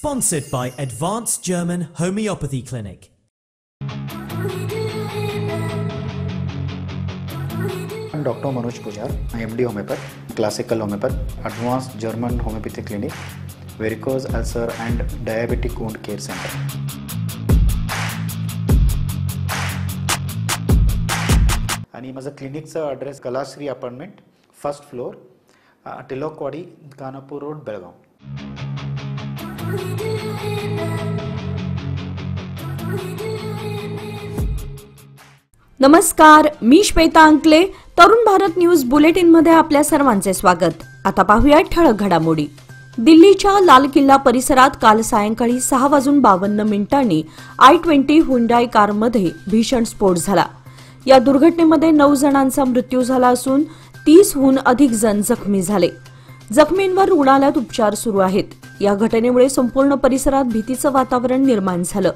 Sponsored by Advanced German Homeopathy Clinic. I'm Dr. Manoj Pujar, MD Homeopath, Classical Homeopath, Advanced German Homeopathy Clinic, Varicose Ulcer and Diabetic Wound Care Center. आणि माझा क्लिनिकचा address Kalashri apartment, first floor, Tilakwadi, Khanapur road, Belgaum. नमस्कार, मी श्वेता अंकले. Tarun Bharat news bulletin मध्ये आपल्या सर्वांचे स्वागत. आता पाहूया ठळक घडामोडी. दिल्लीच्या लाल किल्ला परिसरात काल सायंकाळी 6:52 i20 हुंडाई कारमध्ये भीषण स्फोट झाला. या दुर्घटनेमध्ये 9 जणांचा मृत्यू झाला असून 30हून अधिक जण जखमी झाले. जखमींवर रुग्णालयात उपचार सुरू आहेत. या घटनेमुळे संपूर्ण परिसरात भीतीचं वातावरण निर्माण झालं.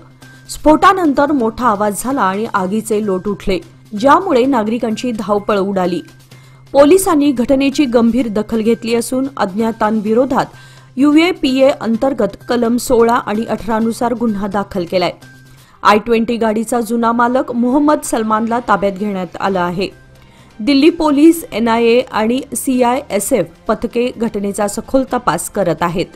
स्फोटानंतर मोठा आवाज झाला आणि आगीचे लोट उठले, ज्यामुळे नागरिकांची धावपळ उडाली. पोलिसांनी घटनेची गंभीर दखल घेतली असून अज्ञातांविरोधात UAPA अंतर्गत कलम 16 आणि 18 नुसार गुन्हा दाखल केलाय. i20 गाडीचा जुना मालक मोहम्मद सलमानला ताब्यात घेण्यात आलं आहे. दिल्ली पोलीस, NIA आणि CISF पथके घटनेचा सखोल तपास करत आहेत.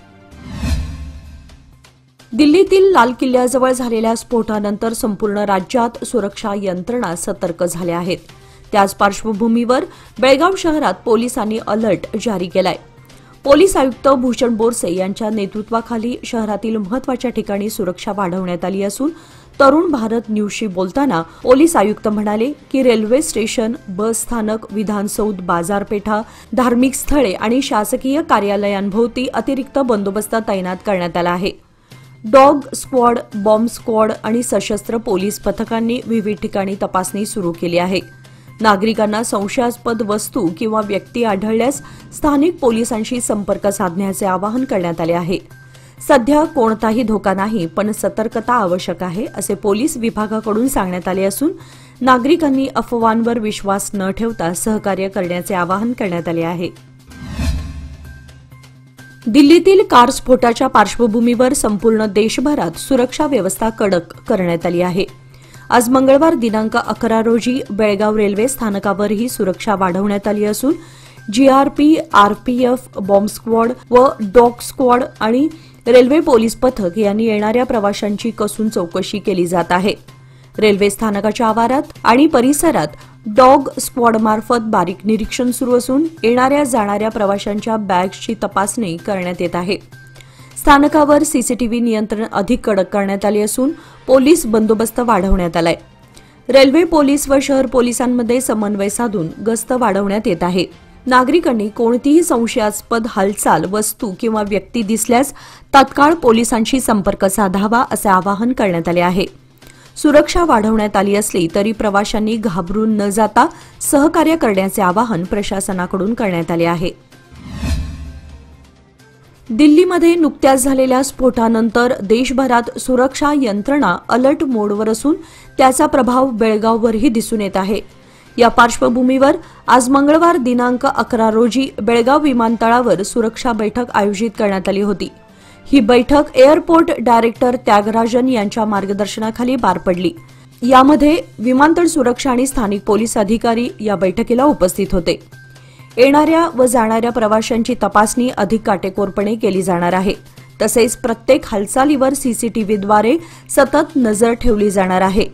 दिल्लीतील लाल किल्ल्याजवळ झालेल्या स्फोटानंतर संपूर्ण राज्यात सुरक्षा यंत्रणा सतर्क झाल्या आहेत. त्याच पार्श्वभूमीवर बेळगाव शहरात पोलिसांनी अलर्ट जारी केलाय. पोलीस आयुक्त भूषण बोरसे यांच्या नेतृत्वाखाली शहरातील महत्त्वाच्या ठिकाणी सुरक्षा वाढवण्यात आली असून तरुण भारत न्यूजशी बोलताना पोलीस आयुक्त म्हणाले की रेल्वे स्टेशन, बस स्थानक, विधानसौध, बाजारपेठा, धार्मिक स्थळे आणि शासकीय कार्यालयांभोवती अतिरिक्त बंदोबस्त तैनात करण्यात आला आहे. डॉग स्क्वॉड, बॉम्ब स्क्वॉड आणि सशस्त्र पोलीस पथकांनी विविध ठिकाणी तपासणी सुरू केली आहे. नागरिकांना संशयास्पद वस्तू किंवा व्यक्ती आढळल्यास स्थानिक पोलिसांशी संपर्क साधण्याचे आवाहन करण्यात आले आहे. सध्या कोणताही धोका नाही, पण सतर्कता आवश्यक आहे, असे पोलीस विभागाकडून सांगण्यात आले असून नागरिकांनी अफवांवर विश्वास न ठेवता सहकार्य करण्याचे आवाहन करण्यात आले आहे. दिल्लीतील कार स्फोटाच्या पार्श्वभूमीवर संपूर्ण देशभरात सुरक्षा व्यवस्था कडक करण्यात आली आहे. आज मंगळवार दिनांक 11 रोजी बेळगाव रेल्वे स्थानकावरही सुरक्षा वाढवण्यात आली असून GRP, RPF, बॉम्ब स्क्वॉड व डॉग स्क्वॉड आणि रेल्वे पोलीस पथक यांनी येणाऱ्या प्रवाशांची कसून चौकशी केली जात आहे. रेल्वे स्थानकाच्या आवारात आणि परिसरात डॉग स्क्वॉडमार्फत बारीक निरीक्षण सुरू असून येणाऱ्या जाणाऱ्या प्रवाशांच्या बॅग्सची तपासणी करण्यात येत आहे. स्थानकावर CCTV नियंत्रण अधिक कडक करण्यात आले असून पोलीस बंदोबस्त वाढवण्यात आलाय. रेल्वे पोलीस व शहर पोलिसांमध्ये समन्वय साधून गस्त वाढवण्यात येत आहे. नागरिकांनी कोणतीही संशयास्पद हालचाल, वस्तू किंवा व्यक्ती दिसल्यास तात्काळ पोलिसांशी संपर्क साधावा, असे आवाहन करण्यात आले आहे. सुरक्षा वाढवण्यात आली असली तरी प्रवाशांनी घाबरून न जाता सहकार्य करण्याचे आवाहन प्रशासनाकडून करण्यात आले आहे. दिल्लीमध्ये नुकत्याच झालेल्या स्फोटानंतर देशभरात सुरक्षा यंत्रणा अलर्ट मोडवर असून त्याचा प्रभाव बेळगाववरही दिसून येत आहे. या पार्श्वभूमीवर आज मंगळवार दिनांक 11 रोजी बेळगाव विमानतळावर सुरक्षा बैठक आयोजित करण्यात आली होती. ही बैठक एअरपोर्ट डायरेक्टर त्यागराजन यांच्या मार्गदर्शनाखाली पार पडली. यामध्ये विमानतळ सुरक्षा आणि स्थानिक पोलीस अधिकारी या बैठकीला उपस्थित होते. येणाऱ्या व जाणाऱ्या प्रवाशांची तपासणी अधिक काटेकोरपणे केली जाणार आहे. तसेच प्रत्येक हालचालीवर CCTVद्वारे सतत नजर ठेवली जाणार आहे.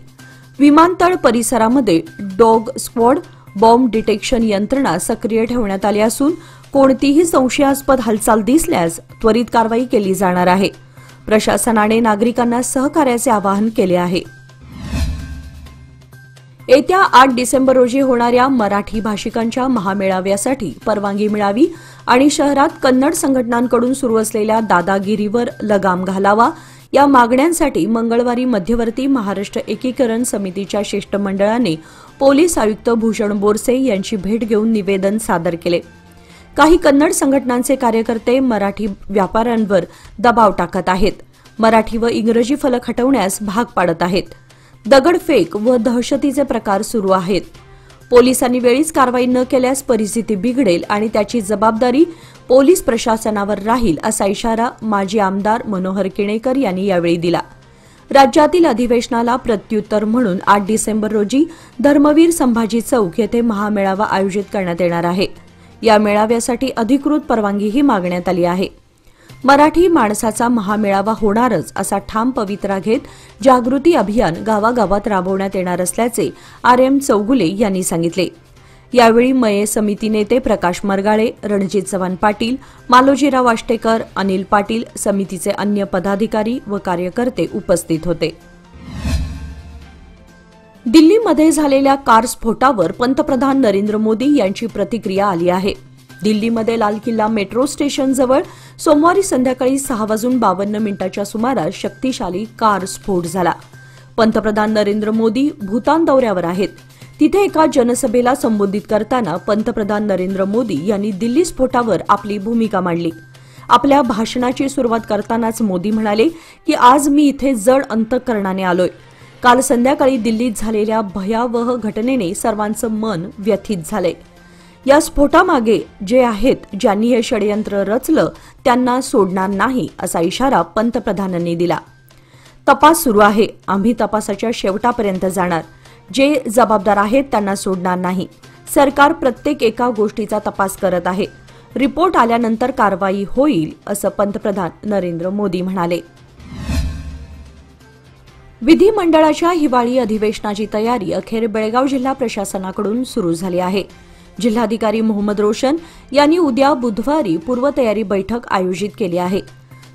विमानतळ परिसरामध्ये डॉग स्क्वॉड, बॉम्ब डिटेक्शन यंत्रणा सक्रिय ठेवण्यात आली असून कोणतीही संशयास्पद हालचाल दिसल्यास त्वरित कारवाई केली जाणार आहे. प्रशासनाने नागरिकांना सहकार्याचे आवाहन केले आहे. येत्या 8 डिसेंबर रोजी होणाऱ्या मराठी भाषिकांच्या महामेळाव्यासाठी परवानगी मिळावी आणि शहरात कन्नड संघटनांकडून सुरू असलेल्या दादागिरीवर लगाम घालावा, या मागण्यांसाठी मंगळवारी मध्यवर्ती महाराष्ट्र एकीकरण समितीच्या शिष्टमंडळाने पोलीस आयुक्त भूषण बोरसे यांची भेट घेऊन निवेदन सादर केले. काही कन्नड संघटनांचे कार्यकर्ते मराठी व्यापाऱ्यांवर दबाव टाकत आहेत. मराठी व इंग्रजी फलक हटवण्यास भाग पाडत आहेत. दगडफेक व दहशतीचे प्रकार सुरू आहेत. पोलिसांनी वेळीच कारवाई न केल्यास परिस्थिती बिघडेल आणि त्याची जबाबदारी पोलीस प्रशासनावर राहील असा इशारा माजी आमदार मनोहर किणेकर यांनी यावेळी दिला. राज्यातील अधिवेशनाला प्रत्युत्तर म्हणून 8 डिसेंबर रोजी धर्मवीर संभाजी चौक येथे महामेळावा आयोजित करण्यात येणार आहे. या मेळाव्यासाठी अधिकृत परवानगीही मागण्यात आली आहे. मराठी माणसाचा महामेळावा होणारच असा ठाम पवित्रा घेत जागृती अभियान गावागावात राबवण्यात येणार असल्याचे RM चौगुले यांनी सांगितले. यावेळी मये समिती नेते प्रकाश मरगाळे, रणजित चव्हाण पाटील, मालोजीराव आष्टेकर, अनिल पाटील, समितीचे अन्य पदाधिकारी व कार्यकर्ते उपस्थित होते. दिल्लीमध्ये झालेल्या कार स्फोटावर पंतप्रधान नरेंद्र मोदी यांची प्रतिक्रिया आली आहे. दिल्लीमध्ये लाल किल्ला मेट्रो स्टेशनजवळ सोमवारी संध्याकाळी 6:52 सुमारास शक्तिशाली कार स्फोट झाला. पंतप्रधान नरेंद्र मोदी भूतान दौऱ्यावर आहेत. तिथे एका जनसभेला संबोधित करताना पंतप्रधान नरेंद्र मोदी यांनी दिल्ली स्फोटावर आपली भूमिका मांडली. आपल्या भाषणाची सुरुवात करतानाच मोदी म्हणाले की आज मी इथे जड अंतःकरणाने आलोय. काल संध्याकाळी दिल्लीत झालेल्या भयावह घटनेने सर्वांचं मन व्यथित झालंय. या स्फोटामागे जे आहेत, ज्यांनी हे षडयंत्र रचलं, त्यांना सोडणार नाही असा इशारा पंतप्रधानांनी दिला. तपास सुरू आहे. आम्ही तपासाच्या शेवटापर्यंत जाणार. जे जबाबदार आहेत त्यांना सोडणार नाही. सरकार प्रत्येक एका गोष्टीचा तपास करत आहे. रिपोर्ट आल्यानंतर कारवाई होईल असं पंतप्रधान नरेंद्र मोदी म्हणाले. विधिमंडळाच्या हिवाळी अधिवेशनाची तयारी अखेर बेळगाव जिल्हा प्रशासनाकडून सुरू झाली आहे. जिल्हाधिकारी मोहम्मद रोशन यांनी उद्या बुधवारी पूर्वतयारी बैठक आयोजित केली आहे.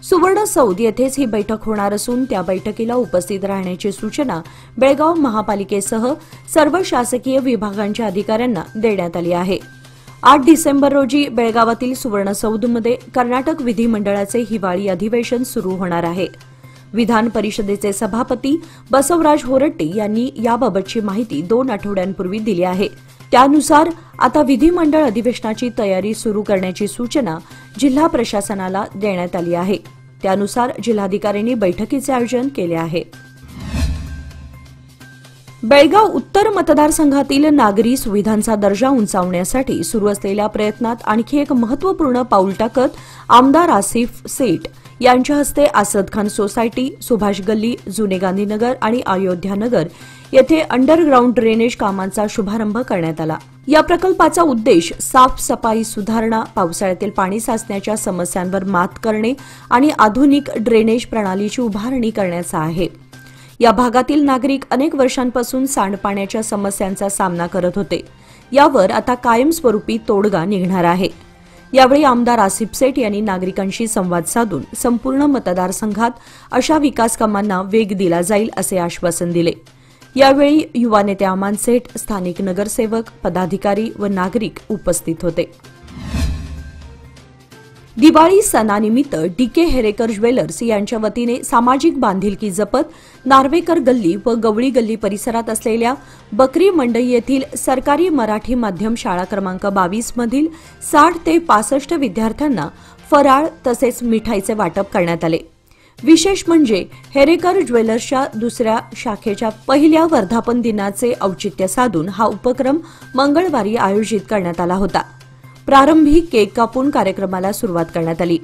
सुवर्ण सौद येथेच ही बैठक होणार असून त्या बैठकीला उपस्थित राहण्याची सूचना बेळगाव महापालिकेसह सर्व शासकीय विभागांच्या अधिकाऱ्यांना देण्यात आली आहे. 8 डिसेंबर रोजी बेळगावातील सुवर्ण सौदमध्ये कर्नाटक विधिमंडळाचे हिवाळी अधिवेशन सुरू होणार आहे. विधान परिषदेचे सभापती बसवराज होरट्टे यांनी याबाबतची माहिती 2 आठवड्यांपूर्वी दिली आहे. त्यानुसार आता विधिमंडळ अधिवेशनाची तयारी सुरू करण्याची सूचना जिल्हा प्रशासनाला देण्यात आली आहे. त्यानुसार जिल्हाधिकाऱ्यांनी बैठकीचे आयोजन केले आहे. बेळगाव उत्तर मतदारसंघातील नागरी सुविधांचा दर्जा उंचावण्यासाठी सुरू असलेल्या प्रयत्नात आणखी एक महत्त्वपूर्ण पाऊल टाकत आमदार आसिफ सेठ यांच्या हस्ते आसद खान सोसायटी, सुभाष गल्ली, जुने गांधीनगर आणि अयोध्यानगर येथे अंडरग्राऊंड ड्रेनेज कामांचा शुभारंभ करण्यात आला. या प्रकल्पाचा उद्देश साफसफाई सुधारणा, पावसाळ्यातील पाणी साचण्याच्या समस्यांवर मात करणे आणि आधुनिक ड्रेनेज प्रणालीची उभारणी करण्याचा आहे. या भागातील नागरिक अनेक वर्षांपासून सांडपाण्याच्या समस्यांचा सामना करत होते. यावर आता कायमस्वरूपी तोडगा निघणार आहे. यावेळी आमदार आसिफ सेठ यांनी नागरिकांशी संवाद साधून संपूर्ण मतदारसंघात अशा विकास कामांना वेग दिला जाईल असे आश्वासन दिले. यावेळी युवा नेते अमान सेठ, स्थानिक नगरसेवक, पदाधिकारी व नागरिक उपस्थित होते. दिवाळी सणानिमित्त DK हेरेकर ज्वेलर्स यांच्या वतीने सामाजिक बांधिलकी जपत नार्वेकर गल्ली व गवळी गल्ली परिसरात असलेल्या बकरी मंडई येथील सरकारी मराठी माध्यम शाळा क्रमांक 22 मधील 60 ते 65 विद्यार्थ्यांना फराळ तसेच मिठाईचे वाटप करण्यात आले. विशेष म्हणजे हेरेकर ज्वेलर्सच्या दुसऱ्या शाखेच्या पहिल्या वर्धापन दिनाचे औचित्य साधून हा उपक्रम मंगळवारी आयोजित करण्यात आला होता. प्रारंभी केक कापून कार्यक्रमाला सुरुवात करण्यात आली.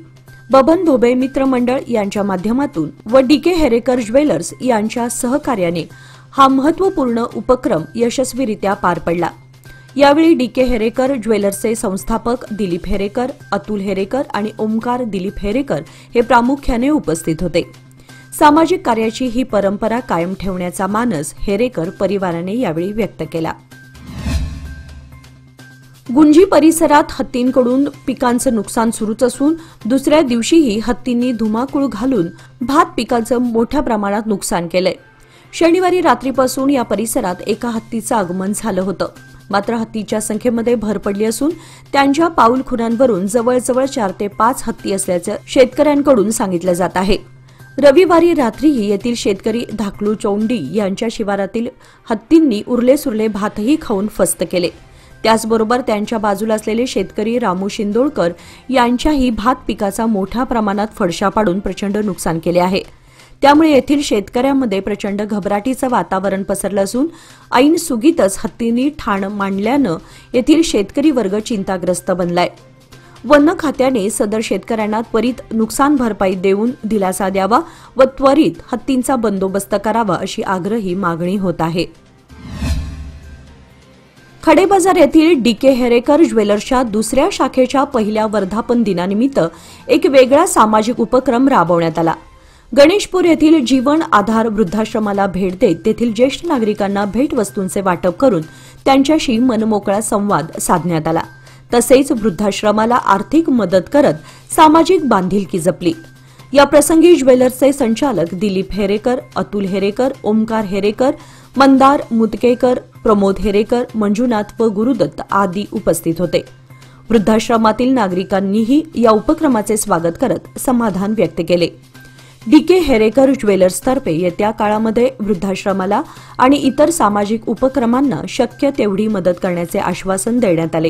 बबन भोबे मित्र मंडळ यांच्या माध्यमातून व DK हेरेकर ज्वेलर्स यांच्या सहकार्याने हा महत्त्वपूर्ण उपक्रम यशस्वीरित्या पार पडला. यावेळी DK हेरेकर ज्वेलर्सचे संस्थापक दिलीप हेरेकर, अतुल हेरेकर आणि ओमकार दिलीप हेरेकर हे प्रामुख्याने उपस्थित होते. सामाजिक कार्याची ही परंपरा कायम ठेवण्याचा मानस हेरेकर परिवाराने यावेळी व्यक्त केला. गुंजी परिसरात हत्तींकडून पिकांचं नुकसान सुरूच असून दुसऱ्या दिवशीही हत्तींनी धुमाकूळ घालून भात पिकांचं मोठ्या प्रमाणात नुकसान केलंय. शनिवारी रात्रीपासून या परिसरात एका हत्तीचं आगमन झालं होतं. मात्र हत्तीच्या संख्येमध्ये भर पडली असून त्यांच्या पाऊलखुणांवरून जवळजवळ 4 ते 5 हत्ती असल्याचं शेतकऱ्यांकडून सांगितलं जात आहे. रविवारी रात्रीही येथील शेतकरी धाकलू चौंडी यांच्या शिवारातील हत्तींनी उरले-सुरले भातही खाऊन फस्त केले. त्याचबरोबर त्यांच्या बाजूला असलेले शेतकरी रामू शिंदोळकर यांच्याही भात पिकाचा मोठ्या प्रमाणात फडशा पाडून प्रचंड नुकसान केले आहे. त्यामुळे येथील शेतकऱ्यांमध्ये प्रचंड घबराटीचं वातावरण पसरलं असून ऐन सुगीतच हत्तींनी ठाण मांडल्यानं येथील शेतकरी वर्ग चिंताग्रस्त बनलाय. वन खात्याने सदर शेतकऱ्यांना त्वरित नुकसान भरपाई देऊन दिलासा द्यावा व त्वरित हत्तींचा बंदोबस्त करावा अशी आग्रही मागणी होत आहे. खडेबाजार येथील डीके हेरेकर ज्वेलर्सच्या दुसऱ्या शाखेच्या पहिल्या वर्धापन दिनानिमित्त एक वेगळा सामाजिक उपक्रम राबवण्यात आला. गणेशपूर येथील जीवन आधार वृद्धाश्रमाला भेट देत तेथील ज्येष्ठ नागरिकांना भेटवस्तूंचे वाटप करून त्यांच्याशी मनमोकळा संवाद साधण्यात आला. तसेच वृद्धाश्रमाला आर्थिक मदत करत सामाजिक बांधिलकी जपली. या प्रसंगी ज्वेलर्सचे संचालक दिलीप हेरेकर, अतुल हेरेकर, ओमकार हेरेकर, मंदार मुतकेकर, प्रमोद हेरेकर, मंजुनाथ व गुरुदत्त आदी उपस्थित होते. वृद्धाश्रमातील नागरिकांनीही या उपक्रमाचे स्वागत करत समाधान व्यक्त केले. डीके हेरेकर ज्वेलर्सतर्फे येत्या काळामध्ये वृद्धाश्रमाला आणि इतर सामाजिक उपक्रमांना शक्य तेवढी मदत करण्याचे आश्वासन देण्यात आले.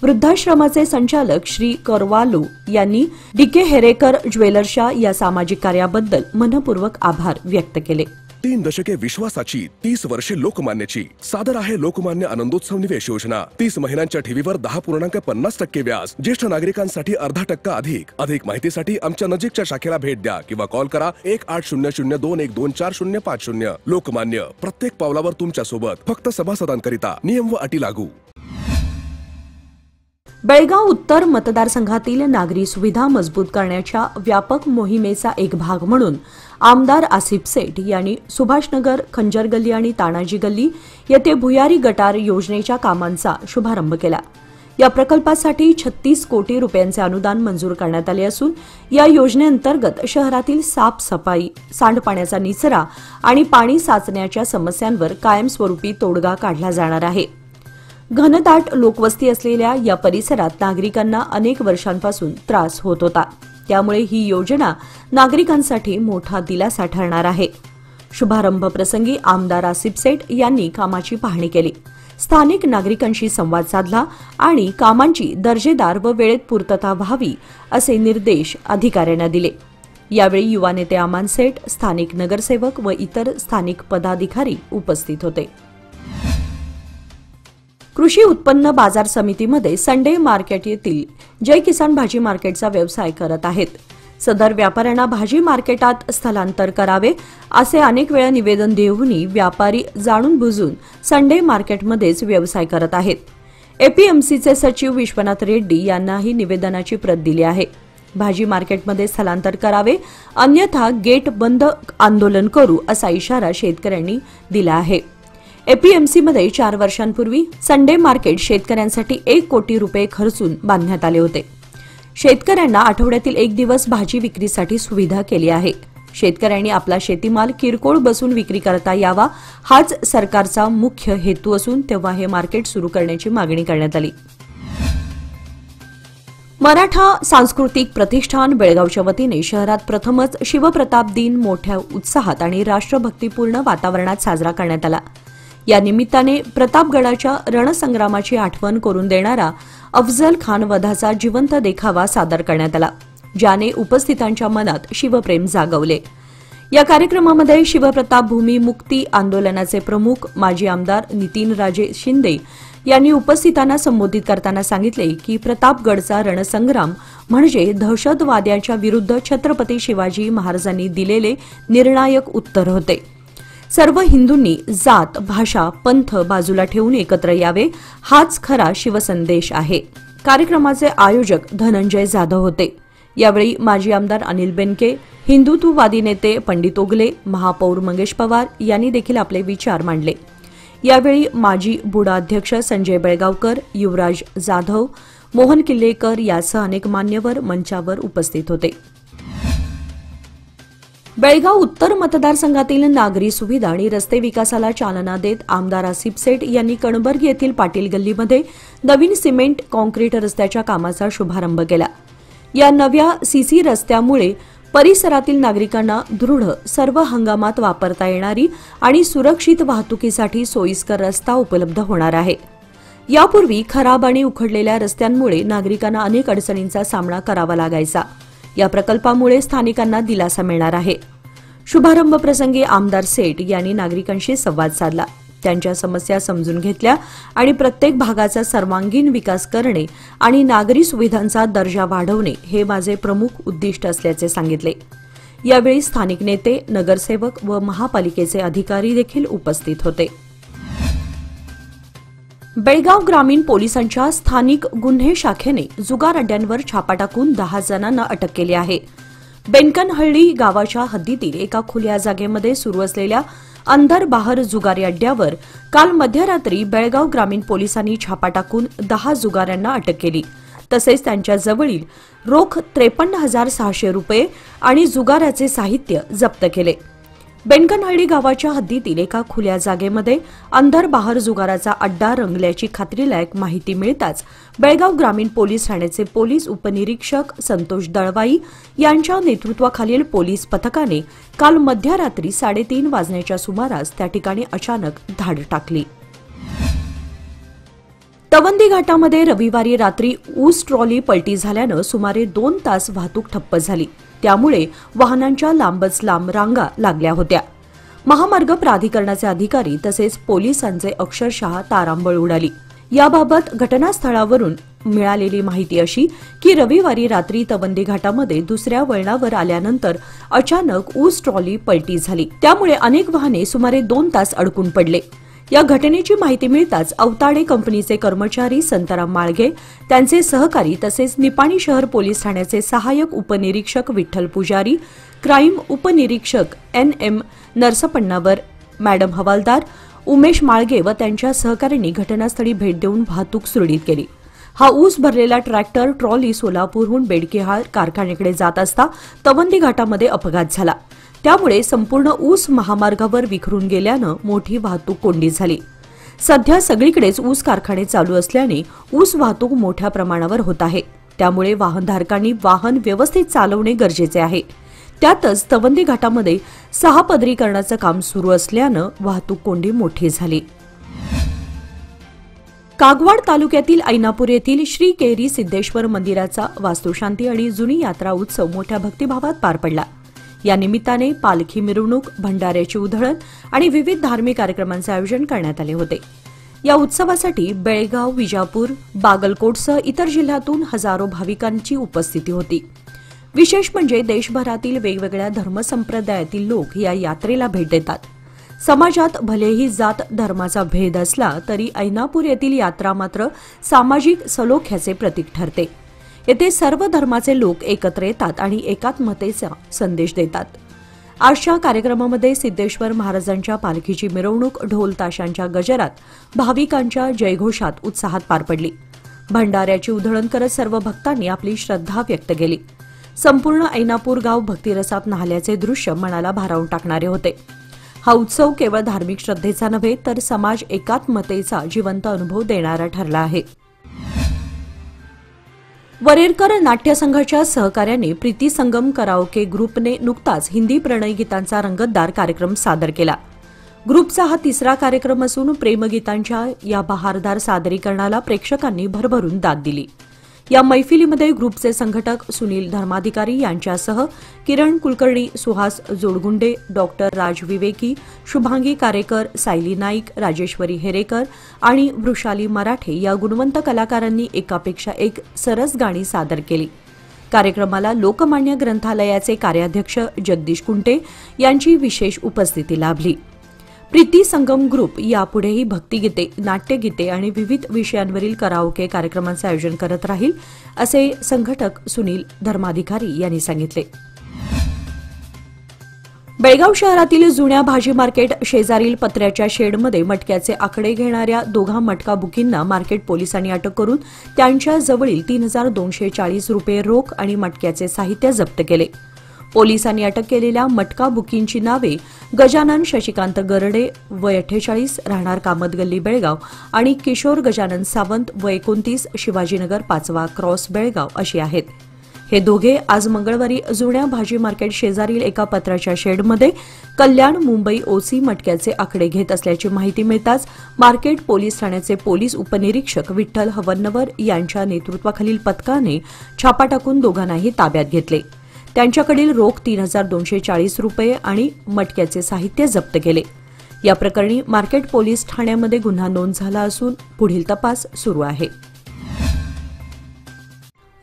वृद्धाश्रमाचे संचालक श्री करवालू यांनी डीके हेरेकर ज्वेलर्सच्या या सामाजिक कार्याबद्दल मनपूर्वक आभार व्यक्त केले. 3 दशके विश्वासाची, 30 वर्षे लोकमान्याची. सादर आहे लोकमान्य आनंदोत्सव निवेश योजना. 30 महिन्यांच्या ठेवीवर 10.50% व्याज. ज्येष्ठ नागरिकांसाठी अर्धा टक्का अधिक. अधिक माहितीसाठी आमच्या नजीकच्या शाखेला भेट द्या किंवा कॉल करा 180021245050. लोकमान्य, प्रत्येक पावलावर तुमच्या सोबत. फक्त सभासदांकरिता. नियम व अटी लागू. बेळगाव उत्तर मतदारसंघातील नागरी सुविधा मजबूत करण्याच्या व्यापक मोहिमेचा एक भाग म्हणून आमदार आसिफ सेठ यांनी सुभाषनगर, खंजर गल्ली आणि तानाजी गल्ली येथे भुयारी गटार योजनेच्या कामांचा शुभारंभ केला. या प्रकल्पासाठी 36 कोटी रुपयांचे अनुदान मंजूर करण्यात आले असून या योजनेअंतर्गत शहरातील साफसफाई, सांडपाण्याचा निचरा आणि पाणी साचण्याच्या समस्यांवर कायमस्वरूपी तोडगा काढला जाणार आहे. घनदाट लोकवस्ती असलेल्या या परिसरात नागरिकांना अनेक वर्षांपासून त्रास होत होता. त्यामुळे ही योजना नागरिकांसाठी मोठा दिलासा ठरणार आहे. शुभारंभ प्रसंगी आमदार आसिफ सेठ यांनी कामाची पाहणी केली, स्थानिक नागरिकांशी संवाद साधला आणि कामांची दर्जेदार व वेळेत पूर्तता व्हावी असे निर्देश अधिकाऱ्यांना दिले. यावेळी युवा नेते अमान सेठ, स्थानिक नगरसेवक व इतर स्थानिक पदाधिकारी उपस्थित होते. कृषी उत्पन्न बाजार समितीमध्ये संडे मार्केट येथील जय किसान भाजी मार्केटचा व्यवसाय करत आहेत. सदर व्यापाऱ्यांना भाजी मार्केटात स्थलांतर करावे असे अनेक वेळा निवेदन देऊनही व्यापारी जाणून बुजून संडे मार्केटमध्येच व्यवसाय करत आहेत. एपीएमसीचे सचिव विश्वनाथ रेड्डी यांनाही निवेदनाची प्रत दिली आहे. भाजी मार्केटमध्ये स्थलांतर करावे अन्यथा गेट बंद आंदोलन करू असा इशारा शेतकऱ्यांनी दिला आहे. एपीएमसीमध्ये 4 वर्षांपूर्वी संडे मार्केट शेतकऱ्यांसाठी 1 कोटी रुपये खर्चून बांधण्यात आले होते. शेतकऱ्यांना आठवड्यातील 1 दिवस भाजी विक्रीसाठी सुविधा केली आहे. शेतकऱ्यांनी आपला शेतीमाल किरकोळ बसून विक्री करता यावा हाच सरकारचा मुख्य हेतू असून तेव्हा हे मार्केट सुरू करण्याची मागणी करण्यात आली. मराठा सांस्कृतिक प्रतिष्ठान बेळगावच्या वतीने शहरात प्रथमच शिवप्रताप दिन मोठ्या उत्साहात आणि राष्ट्रभक्तीपूर्ण वातावरणात साजरा करण्यात आला. या निमित्ताने प्रतापगडाच्या रणसंग्रामाची आठवण करून देणारा अफजल खान वधाचा जिवंत देखावा सादर करण्यात आला, ज्याने उपस्थितांच्या मनात शिवप्रेम जागवले. या कार्यक्रमामध्ये शिवप्रताप भूमी मुक्ती आंदोलनाचे प्रमुख माजी आमदार नितीनराजे शिंदे यांनी उपस्थितांना संबोधित करताना सांगितले की प्रतापगडचा रणसंग्राम म्हणजे दहशतवाद्यांच्या विरुद्ध छत्रपती शिवाजी महाराजांनी दिलेले निर्णायक उत्तर होते. सर्व हिंदूंनी जात, भाषा, पंथ बाजूला ठेवून एकत्र यावे हाच खरा शिवसंदेश आहे. कार्यक्रमाचे आयोजक धनंजय जाधव होते. यावेळी माजी आमदार अनिल बेनके, हिंदुत्ववादी नेते पंडित ओगले, महापौर मंगेश पवार यांनी देखील आपले विचार मांडले. यावेळी माजी बुडा अध्यक्ष संजय बेळगावकर, युवराज जाधव, मोहन किल्लेकर यासह अनेक मान्यवर मंचावर उपस्थित होते. बेळगाव उत्तर मतदारसंघातील नागरी सुविधा आणि रस्ते विकासाला चालना देत आमदार आसिफ सेठ यांनी कणबर्ग येथील पाटील गल्लीमध्ये नवीन सिमेंट कॉन्क्रीट रस्त्याच्या कामाचा शुभारंभ केला. या नव्या सीसी रस्त्यामुळे परिसरातील नागरिकांना दृढ, सर्व हंगामात वापरता येणारी आणि सुरक्षित वाहतुकीसाठी सोयीस्कर रस्ता उपलब्ध होणार आहे. यापूर्वी खराब आणि उखडलेल्या रस्त्यांमुळे नागरिकांना अनेक अडचणींचा सामना करावा लागायचा. या प्रकल्पामुळे स्थानिकांना दिलासा मिळणार आहे. शुभारंभ प्रसंगी आमदार सेठ यांनी नागरिकांशी संवाद साधला, त्यांच्या समस्या समजून घेतल्या आणि प्रत्येक भागाचा सर्वांगीण विकास करणे आणि नागरी सुविधांचा दर्जा वाढवणे हे माझे प्रमुख उद्दिष्ट असल्याचे सांगितले। यावेळी स्थानिक नेते, नगरसेवक व महापालिकेचे अधिकारी देखील उपस्थित होते। बेळगाव ग्रामीण पोलिसांच्या स्थानिक गुन्हे शाखेने जुगार अड्ड्यांवर छापा टाकून 10 जणांना अटक केली आहे। बेनकनहळ्ळी गावाच्या हद्दीतील एका खुल्या जागेमध्ये सुरू असलेल्या अंदर बाहर जुगारी अड्ड्यावर काल मध्यरात्री बेळगाव ग्रामीण पोलिसांनी छापा टाकून 10 जुगाऱ्यांना अटक केली, तसेच त्यांच्या जवळील रोख 53,600 रुपये आणि जुगाराचे साहित्य जप्त केले। बेनकनहळ्ळी गावाच्या हद्दीतील एका खुल्या जागेमध्ये अंदर बाहर जुगाराचा अड्डा रंगल्याची खात्रीलायक माहिती मिळताच बेळगाव ग्रामीण पोलीस ठाण्याचे पोलीस उपनिरीक्षक संतोष दळवाई यांच्या नेतृत्वाखालील पोलीस पथकाने काल मध्यरात्री 3:30 वाजण्याच्या सुमारास त्या ठिकाणी अचानक धाड टाकली। तवंदी घाटामध्ये रविवारी रात्री ऊस ट्रॉली पलटी झाल्यानं सुमारे 2 तास वाहतूक ठप्प झाली, त्यामुळे वाहनांच्या लांबच लांब रांगा लागल्या होत्या। महामार्ग प्राधिकरणाचे अधिकारी तसेच पोलिसांचे अक्षरशः तारांबळ उडाली। याबाबत घटनास्थळावरून मिळालेली माहिती अशी की रविवारी रात्री तवंदी घाटामध्ये दुसऱ्या वळणावर आल्यानंतर अचानक ऊस ट्रॉली पलटी झाली, त्यामुळे अनेक वाहने सुमारे 2 तास अडकून पडले। या घटनेची माहिती मिळताच अवताडे कंपनीचे कर्मचारी संतराम माळगे, त्यांचे सहकारी तसेच निपाणी शहर पोलीस ठाण्याचे सहाय्यक उपनिरीक्षक विठ्ठल पुजारी, क्राईम उपनिरीक्षक NM नरसपण्णावर, मॅडम हवालदार उमेश माळगे व त्यांच्या सहकाऱ्यांनी घटनास्थळी भेट देऊन वाहतूक सुरळीत केली। हा ऊस भरलेला ट्रॅक्टर ट्रॉली सोलापूरहून बेडकेहाळ कारखान्याकडे जात असता तवंदी घाटामध्ये अपघात झाला, त्यामुळे संपूर्ण ऊस महामार्गावर विखरून गेल्यानं मोठी वाहतूक कोंडी झाली। सध्या सगळीकडेच ऊस कारखाने चालू असल्याने ऊस वाहतूक मोठ्या प्रमाणावर होत आहे, त्यामुळे वाहनधारकांनी वाहन व्यवस्थित चालवणे गरजेचे आहे। त्यातच तवंदी घाटामध्ये 6 पदरीकरणाचं काम सुरू असल्यानं वाहतूक कोंडी मोठी झाली। कागवाड तालुक्यातील ऐनापूर येथील श्री केरी सिद्धेश्वर मंदिराचा वास्तुशांती आणि जुनी यात्रा उत्सव मोठ्या भक्तिभावात पार पडला। या निमित्ताने पालखी मिरवणूक, भंडाऱ्याची उधळण आणि विविध धार्मिक कार्यक्रमांचे आयोजन करण्यात आले होते। या उत्सवासाठी बेळगाव, विजापूर, बागलकोटसह इतर जिल्ह्यातून हजारो भाविकांची उपस्थिती होती। विशेष म्हणजे देशभरातील वेगवेगळ्या धर्मसंप्रदायातील लोक या यात्रेला भेट देतात। समाजात भलेही जात धर्माचा भेद असला तरी ऐनापूर येथील यात्रा मात्र सामाजिक सलोख्याचे प्रतीक ठरते। येथे सर्व धर्माचे लोक एकत्र येतात आणि एकात्मतेचा संदेश देतात। आजच्या कार्यक्रमामध्ये सिद्धेश्वर महाराजांच्या पालखीची मिरवणूक ढोल ताशांच्या गजरात भाविकांच्या जयघोषात उत्साहात पार पडली। भंडाऱ्याची उधळण करत सर्व भक्तांनी आपली श्रद्धा व्यक्त केली। संपूर्ण ऐनापूर गाव भक्तिरसात न्हाल्याचे दृश्य मनाला भारावून टाकणारे होते। हा उत्सव केवळ धार्मिक श्रद्धेचा नव्हे तर समाज एकात्मतेचा जिवंत अनुभव देणारा ठरला आहे। वरेरकर नाट्य संघाच्या सहकार्याने प्रीती संगम कराओके ग्रुपने नुकताच हिंदी प्रणय गीतांचा रंगतदार कार्यक्रम सादर केला। ग्रुपचा हा 3रा कार्यक्रम असून प्रेमगीतांच्या या बहारदार सादरीकरणाला प्रेक्षकांनी भरभरून दाद दिली। या मैफिलीमध्ये ग्रुपचे संघटक सुनील धर्माधिकारी यांच्यासह किरण कुलकर्णी, सुहास जोडगुंडे, डॉक्टर राज विवेकी, शुभांगी कारेकर, सायली नाईक, राजेश्वरी हेरेकर आणि वृषाली मराठे या गुणवंत कलाकारांनी एकापेक्षा एक सरस गाणी सादर केली। कार्यक्रमाला लोकमान्य ग्रंथालयाचे कार्याध्यक्ष जगदीश कुंटे यांची विशेष उपस्थिती लाभली। प्रीती संगम ग्रुप यापुढेही भक्तिगीते, नाट्यगीते आणि विविध विषयांवरील कराओके कार्यक्रमांचे आयोजन करत राहील, असे संघटक सुनील धर्माधिकारी यांनी सांगितले। बेळगाव शहरातील जुन्या भाजी मार्केट शेजारील पत्र्याच्या शेडमध्ये मटक्याचे आकडे घेणाऱ्या 2 मटका बुकींना मार्केट पोलिसांनी अटक करून त्यांच्या जवळील 3,240 रुपये रोख आणि मटक्याचे साहित्य जप्त केले। पोलिसांनी अटक केलेल्या मटका बुकींची नावे गजानन शशिकांत गरडे वय 48 राहणार कामतगल्ली बेळगाव आणि किशोर गजानन सावंत वय 29 शिवाजीनगर 5वा क्रॉस बेळगाव अशी आहेत। हे दोघे आज मंगळवारी जुन्या भाजी मार्केट शेजारील एका पत्राच्या शेडमध्ये कल्याण मुंबई ओसी मटक्याचे आकडे घेत असल्याची माहिती मिळताच मार्केट पोलीस ठाण्याचे पोलीस उपनिरीक्षक विठ्ठल हवन्नवर यांच्या नेतृत्वाखालील पथकाने छापा टाकून दोघांनाही ताब्यात घेतले। त्यांच्याकडील रोख 3,240 रुपये आणि मटक्याचे साहित्य जप्त केले. या प्रकरणी मार्केट पोलीस ठाण्यामध्ये गुन्हा नोंद झाला असून पुढील तपास सुरू आहे.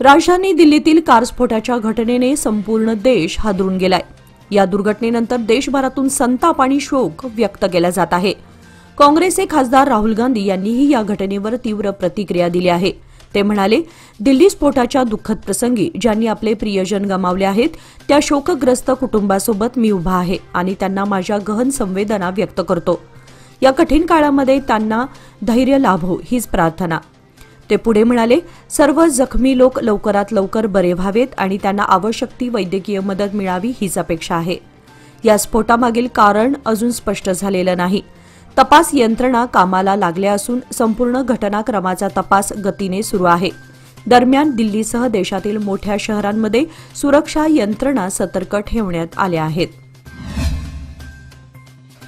राजधानी दिल्लीतील कारस्फोटाच्या घटनेने संपूर्ण देश हादरून गेलाय. या दुर्घटनेनंतर देशभरातून संताप आणि शोक व्यक्त केला जात आहे. काँग्रेसचे खासदार राहुल गांधी यांनीही या घटनेवर तीव्र प्रतिक्रिया दिली आहे. ते म्हणाले, दिल्ली स्फोटाच्या दुःखद प्रसंगी ज्यांनी आपले प्रियजन गमावले आहेत त्या शोकग्रस्त कुटुंबासोबत मी उभा आहे आणि त्यांना माझ्या गहन संवेदना व्यक्त करतो. या कठीण काळामध्ये त्यांना धैर्य लाभो हीच प्रार्थना. ते पुढे म्हणाले, सर्व जखमी लोक लवकरात लवकर बरे व्हावेत आणि त्यांना आवश्यक ती वैद्यकीय मदत मिळावी हीच अपेक्षा आहे. या स्फोटामागील कारण अजून स्पष्ट झालेलं नाही. तपास यंत्रणा कामाला लागल्या असून संपूर्ण घटनाक्रमाचा तपास गतीने सुरू आहे. दरम्यान दिल्लीसह देशातील मोठ्या शहरांमध्ये सुरक्षा यंत्रणा सतर्क ठेवण्यात आल्या आहेत.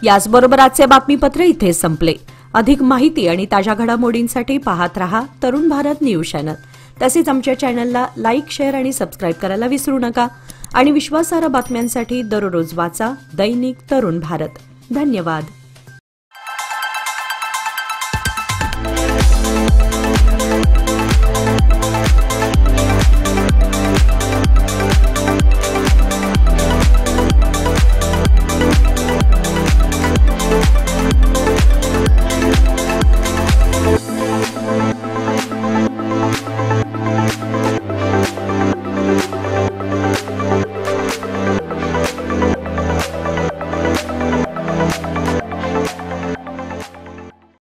याचबरोबर आजचे बातमीपत्र इथे संपले. अधिक माहिती आणि ताज्या घडामोडींसाठी पाहत रहा तरुण भारत न्यूज चॅनल. तसेच आमच्या चॅनलला लाईक, शेअर आणि सबस्क्राईब करायला विसरू नका. आणि विश्वासार्ह बातम्यांसाठी दररोज वाचा दैनिक तरुण भारत. धन्यवाद.